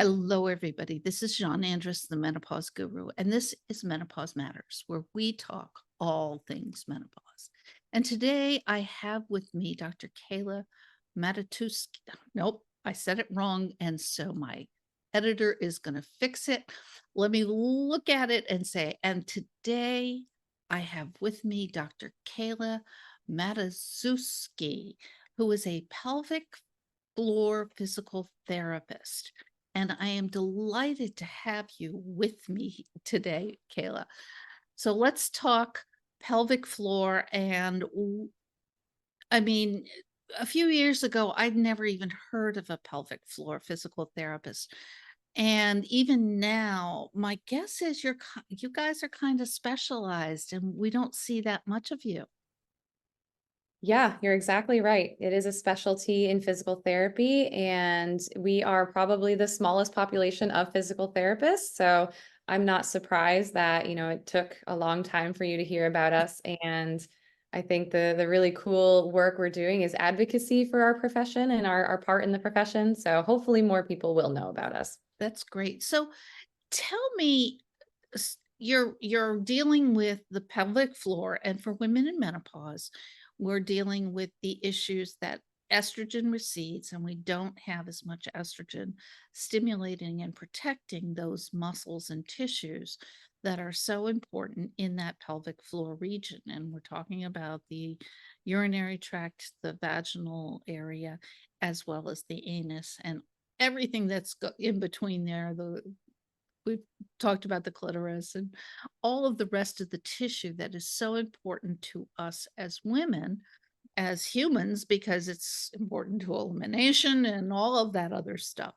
Hello, everybody. This is Jeanne Andrus, the Menopause Guru, and this is Menopause Matters, where we talk all things menopause. And today I have with me Dr. Kayla Matuszewski. Nope, I said it wrong, and so my editor is going to fix it. Let me look at it and say, and today I have with me Dr. Kayla Matuszewski, who is a pelvic floor physical therapist. And I am delighted to have you with me today, Kayla. So let's talk pelvic floor. I mean, a few years ago, I'd never even heard of a pelvic floor physical therapist. And even now, my guess is you guys are kind of specialized and we don't see that much of you. Yeah, you're exactly right. It is a specialty in physical therapy, and we are probably the smallest population of physical therapists. So I'm not surprised that, it took a long time for you to hear about us. And I think the really cool work we're doing is advocacy for our profession and our part in the profession. So hopefully more people will know about us. That's great. So tell me, you're dealing with the pelvic floor, and for women in menopause, we're dealing with the issues that estrogen recedes and we don't have as much estrogen stimulating and protecting those muscles and tissues that are so important in that pelvic floor region. And we're talking about the urinary tract, the vaginal area, as well as the anus and everything that's in between there, the we've talked about the clitoris and all of the rest of the tissue that is so important to us as women, as humans, because it's important to elimination and all of that other stuff.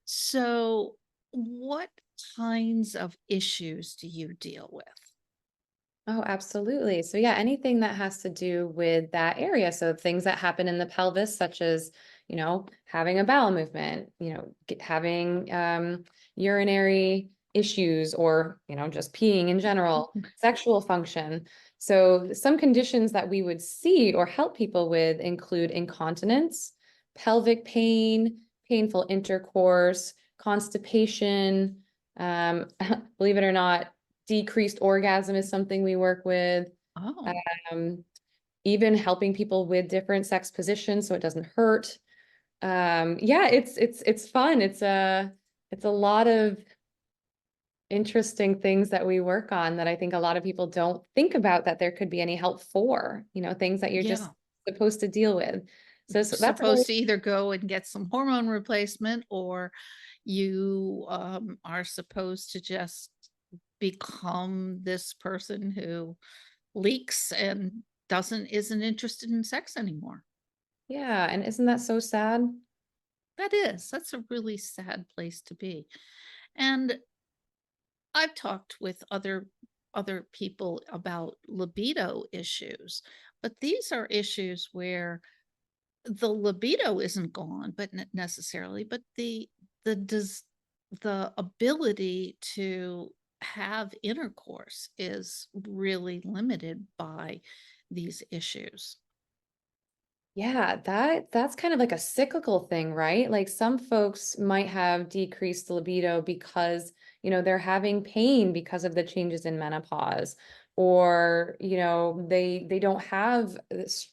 So, what kinds of issues do you deal with? Oh, absolutely. So yeah, anything that has to do with that area. So things that happen in the pelvis, such as, having a bowel movement, having urinary issues or, just peeing in general, sexual function. So some conditions that we would see or help people with include incontinence, pelvic pain, painful intercourse, constipation, believe it or not, decreased orgasm is something we work with. Oh, Um, Even helping people with different sex positions so it doesn't hurt. Yeah, it's fun. It's a lot of interesting things that we work on that I think a lot of people don't think about that there could be any help for, things that you're just yeah. supposed to deal with. So that's really, Supposed to either go and get some hormone replacement or you are supposed to just become this person who leaks and isn't interested in sex anymore. yeah. And isn't that so sad? That's a really sad place to be. And I've talked with other people about libido issues, but these are issues where the libido isn't gone, but necessarily, but the ability to have intercourse is really limited by these issues. Yeah, that's kind of like a cyclical thing, right? Like some folks might have decreased libido because, they're having pain because of the changes in menopause, or, they don't have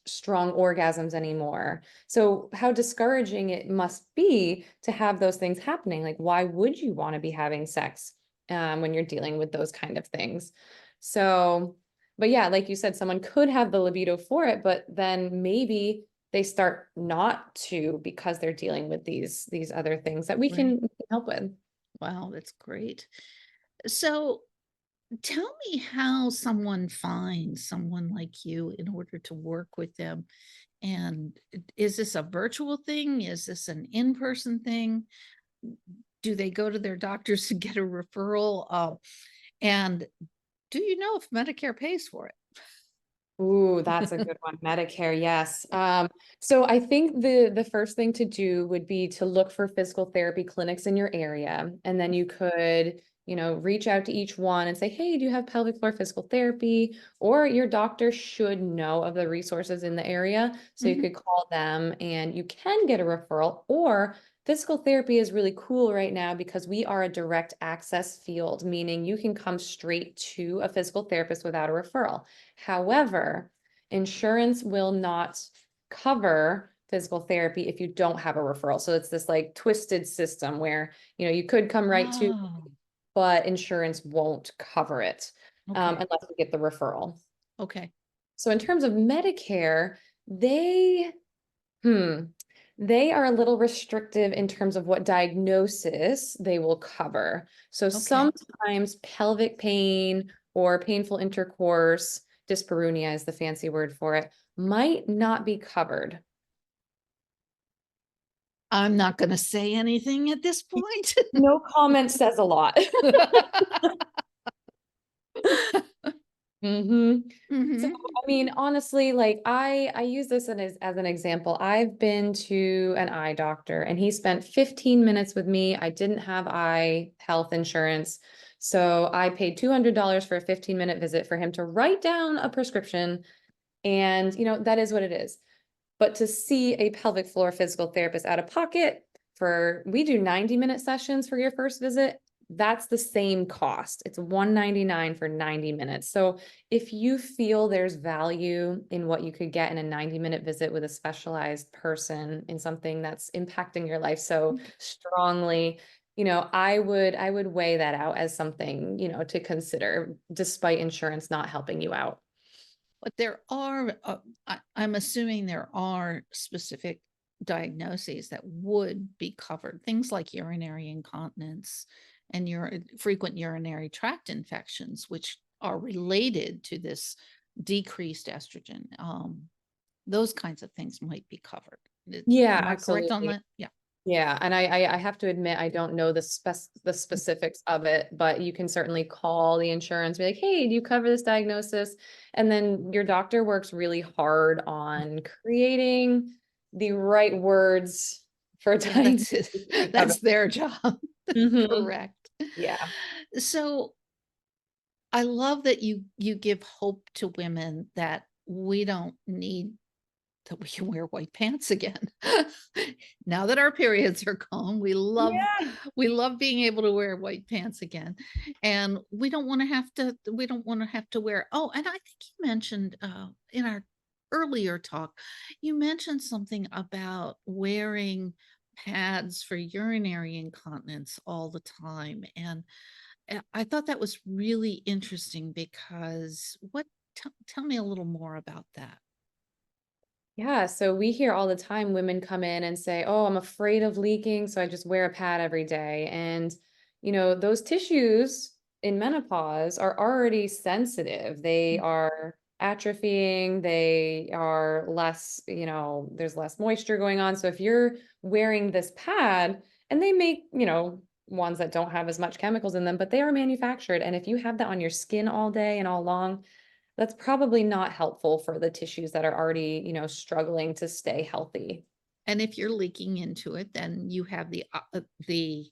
strong orgasms anymore. So how discouraging it must be to have those things happening. Like, why would you want to be having sex when you're dealing with those kind of things? So, but yeah, like you said, someone could have the libido for it, but then maybe they start not to because they're dealing with these other things that Right. we can help with. Wow, that's great. So tell me how someone finds someone like you in order to work with them. And is this a virtual thing? Is this an in-person thing? Do they go to their doctors to get a referral? And do you know if Medicare pays for Ooh, that's a it? good one. Medicare, yes. So I think the first thing to do would be to look for physical therapy clinics in your area, and then you could reach out to each one and say, hey, do you have pelvic floor physical therapy? Or your doctor should know of the resources in the area. So you Mhm. could call them and you can get a referral. Or physical therapy is really cool right now because we are a direct access field, meaning you can come straight to a physical therapist without a referral. However, insurance will not cover physical therapy if you don't have a referral. So it's this like twisted system where, you could come right to, Oh, but insurance won't cover it okay. unless you get the referral. Okay. So in terms of Medicare, they, hmm, they are a little restrictive in terms of what diagnosis they will cover. So Okay. sometimes pelvic pain or painful intercourse, dyspareunia is the fancy word for it, might not be covered. I'm not gonna say anything at this point. No comment says a lot. hmm So, Mhm. I mean, honestly, like I use this as an example. I've been to an eye doctor and he spent 15 minutes with me. I didn't have eye health insurance. So I paid $200 for a 15-minute visit for him to write down a prescription. And, that is what it is. But to see a pelvic floor physical therapist out of pocket we do 90-minute sessions for your first visit. That's the same cost. It's $199 for 90 minutes. So if you feel there's value in what you could get in a 90-minute visit with a specialized person in something that's impacting your life so strongly, I would weigh that out as something, to consider despite insurance not helping you out. But there are, I'm assuming there are specific diagnoses that would be covered, things like urinary incontinence and your frequent urinary tract infections, which are related to this decreased estrogen. Those kinds of things might be covered. Yeah, Am I correct on absolutely. that? Yeah. Yeah, and I have to admit I don't know the specifics of it, but you can certainly call the insurance, be like, "Hey, do you cover this diagnosis?" And then your doctor works really hard on creating the right words for Yeah, that's diagnosis it. to cover. That's their job. Mhm. Correct. Yeah. So I love that you give hope to women that we don't need that we can wear white pants again. Now that our periods are gone, Yeah. we love being able to wear white pants again. And we don't want to have to wear and I think you mentioned in our earlier talk, you mentioned something about wearing pads for urinary incontinence all the time. And I thought that was really interesting because tell me a little more about that. Yeah, so we hear all the time women come in and say, "Oh, I'm afraid of leaking, so I just wear a pad every day." And, those tissues in menopause are already sensitive. They are atrophying, they are less, there's less moisture going on. So if you're wearing this pad, and they make, ones that don't have as much chemicals in them, but they are manufactured. And if you have that on your skin all day and all long, that's probably not helpful for the tissues that are already, struggling to stay healthy. And if you're leaking into it, then you have the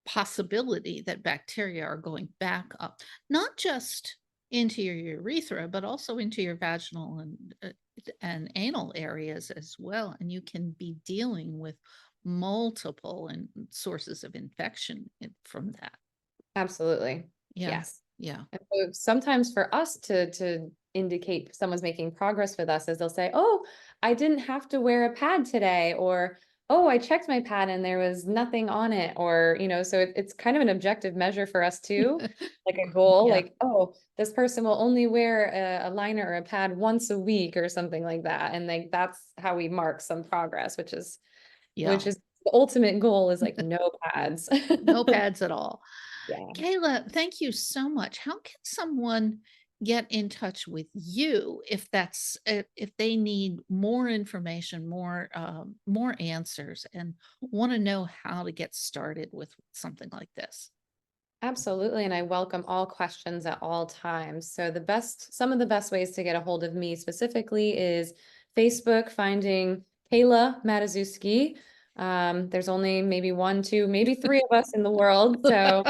possibility that bacteria are going back up, not just into your urethra, but also into your vaginal and anal areas as well. And you can be dealing with multiple and sources of infection from that. Absolutely. Yeah. Yes. Yeah. And so sometimes for us to indicate someone's making progress with us is they'll say, "Oh, I didn't have to wear a pad today," or, "Oh, I checked my pad and there was nothing on it," or, so it's kind of an objective measure for us too, like a goal, Yeah. like, "Oh, this person will only wear a liner or a pad once a week," or something like that. And like that's how we mark some progress, Yeah. which is the ultimate goal is like no pads. No pads at all. Yeah. Kayla, thank you so much. How can someone get in touch with you if they need more information, more answers, and want to know how to get started with something like this? Absolutely. And I welcome all questions at all times. So some of the best ways to get a hold of me specifically is Facebook, finding Kayla Matuszewski. There's only maybe one, two, maybe three of us in the world. So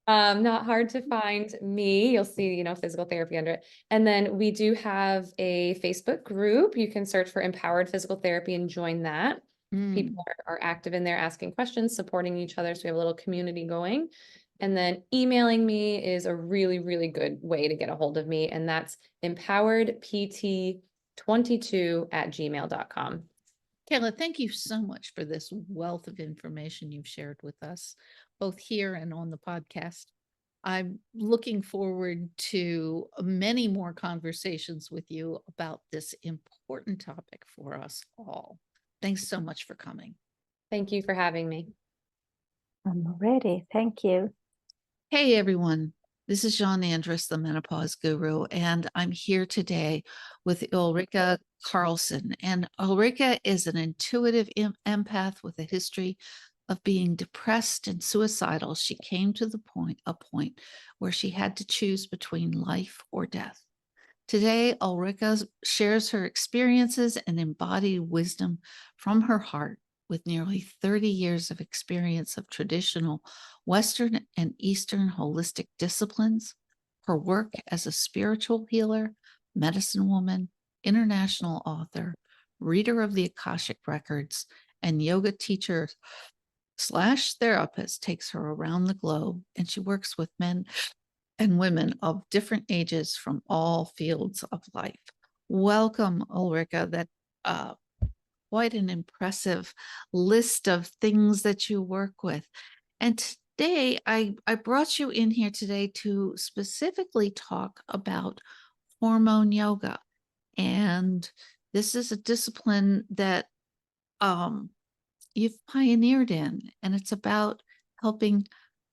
Not hard to find me. You'll see, physical therapy under it. And then we do have a Facebook group. You can search for Empowered Physical Therapy and join that. Mm. People are active in there asking questions, supporting each other. So we have a little community going. And then emailing me is a really, really good way to get a hold of me. And that's empoweredpt22@gmail.com. Kayla, thank you so much for this wealth of information you've shared with us, both here and on the podcast. I'm looking forward to many more conversations with you about this important topic for us all. Thanks so much for coming. Thank you for having me. I'm ready. Thank you. Hey, everyone. This is Jeanne Andrus, the menopause guru, and I'm here today with Ulrika Carlson. And Ulrika is an intuitive empath with a history of being depressed and suicidal. She came to a point where she had to choose between life or death. Today, Ulrika shares her experiences and embodied wisdom from her heart with nearly 30 years of experience of traditional Western and Eastern holistic disciplines. Her work as a spiritual healer, medicine woman, international author, reader of the Akashic Records, and yoga teacher slash therapist takes her around the globe, and she works with men and women of different ages from all fields of life. Welcome, Ulrika. That quite an impressive list of things that you work with. And today, I brought you in here today to specifically talk about hormone yoga. And this is a discipline that you've pioneered in, and it's about helping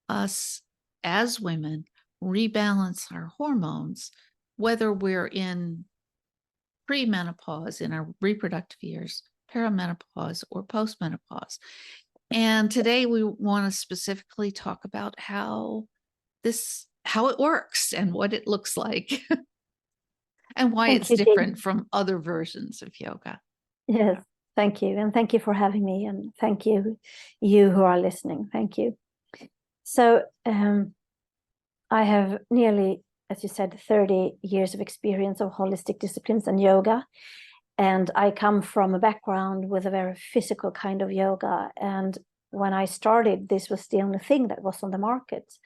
us as women rebalance our hormones, whether we're in premenopause, in our reproductive years, perimenopause, or postmenopause. And today we want to specifically talk about how it works and what it looks like and why Thank it's you, Jean. different from other versions of yoga. Yes, thank you. And thank you for having me. And thank you, you who are listening. Thank you. So I have nearly, as you said, 30 years of experience of holistic disciplines and yoga. And I come from a background with a very physical kind of yoga. And when I started, this was the only thing that was on the market.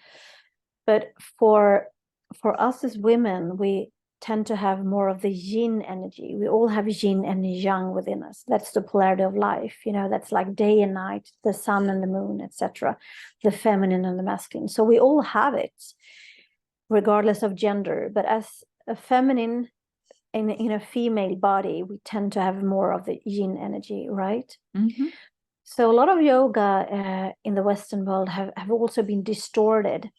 But for us as women, we tend to have more of the yin energy. We all have yin and yang within us. That's the polarity of life. That's like day and night, the sun and the moon, etc., the feminine and the masculine. So we all have it, regardless of gender. But as a feminine in a female body, we tend to have more of the yin energy, right? Mm-hmm. So a lot of yoga in the Western world have also been distorted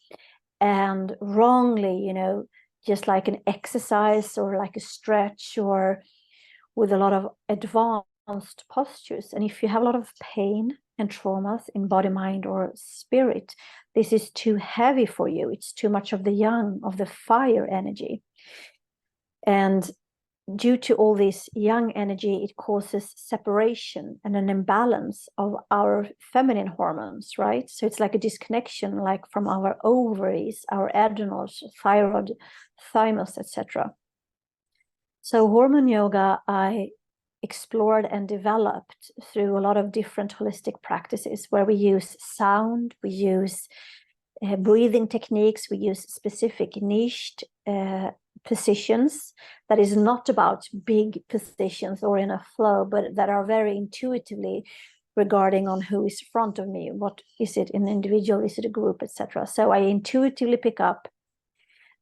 and wrongly, just like an exercise or like a stretch or with a lot of advanced postures. And if you have a lot of pain and traumas in body, mind, or spirit, this is too heavy for you. It's too much of the yang, of the fire energy. And due to all this yang energy, it causes separation and an imbalance of our feminine hormones, right? So it's like a disconnection, like from our ovaries, our adrenals, thyroid, thymus, etc. So hormone yoga, I explored and developed through a lot of different holistic practices where we use sound, we use breathing techniques, we use specific niched positions that is not about big positions or in a flow, but that are very intuitively regarding on who is in front of me. What is it, an individual, is it a group, etc. So I intuitively pick up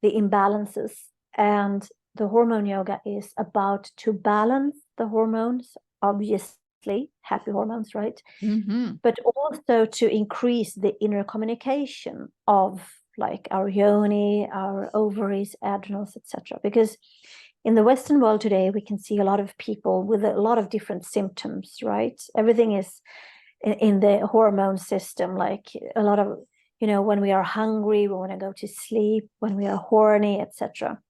the imbalances, and the hormone yoga is about to balance the hormones, obviously happy hormones, right? Mm-hmm. But also to increase the inner communication of like our yoni, our ovaries, adrenals, etc. Because in the Western world today, we can see a lot of people with a lot of different symptoms, right? Everything is in the hormone system, like a lot of, when we are hungry, we want to go to sleep, when we are horny, etc.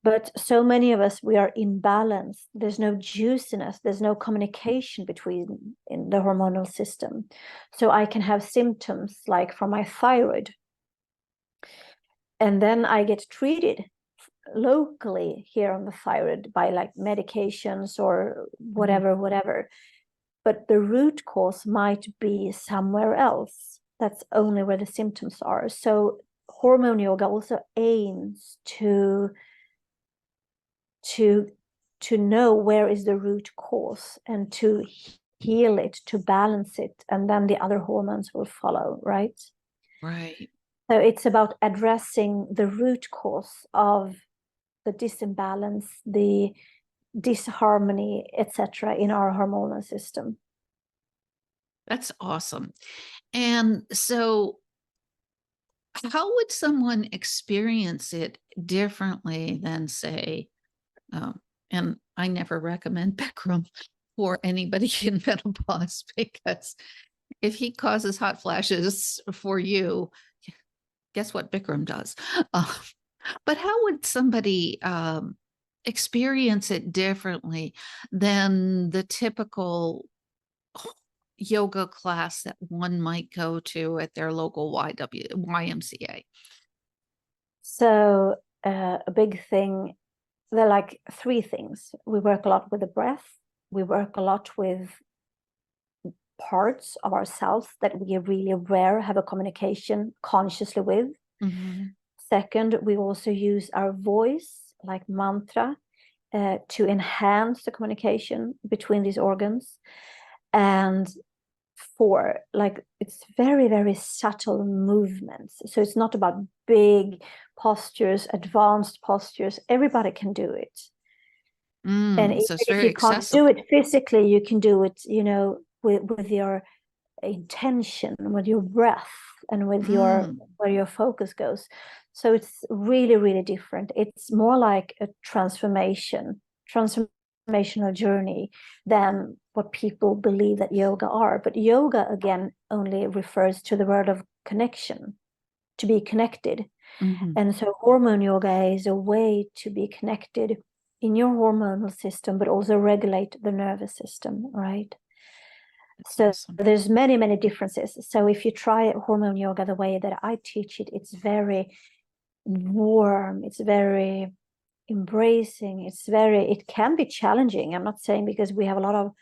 But so many of us, we are imbalanced. There's no juiciness. There's no communication between in the hormonal system. So I can have symptoms like from my thyroid, And then I get treated locally here on the thyroid by like medications or whatever. But the root cause might be somewhere else. That's only where the symptoms are. So hormone yoga also aims to know where is the root cause and to heal it, to balance it, and then the other hormones will follow, right? Right. So it's about addressing the root cause of the disimbalance, the disharmony, etc., in our hormonal system. That's awesome. And so how would someone experience it differently than, say, and I never recommend Bikram for anybody in menopause, because if he causes hot flashes for you, guess what Bikram does? Uh, but how would somebody experience it differently than the typical yoga class that one might go to at their local YMCA? So a big thing, there are like three things. We work a lot with the breath. We work a lot with parts of ourselves that we really rare have a communication consciously with. Mhm. Second, we also use our voice, like mantra, to enhance the communication between these organs. And four, like it's very, very subtle movements. So it's not about big postures, advanced postures. Everybody can do it. And even So it's if very you can't do accessible. it physically, you can do it, with your intention, with your breath, and with your Mm, where your focus goes. So it's really, really different. It's more like a transformational journey than what people believe that yoga are. But yoga, again, only refers to the word of connection, to be connected. mhm. And so hormone yoga is a way to be connected in your hormonal system, but also regulate the nervous system, right? That's So awesome. there's many, many differences. So if you try hormone yoga the way that I teach it, it's very warm, it's very embracing, it can be challenging. I'm not saying, because we have a lot of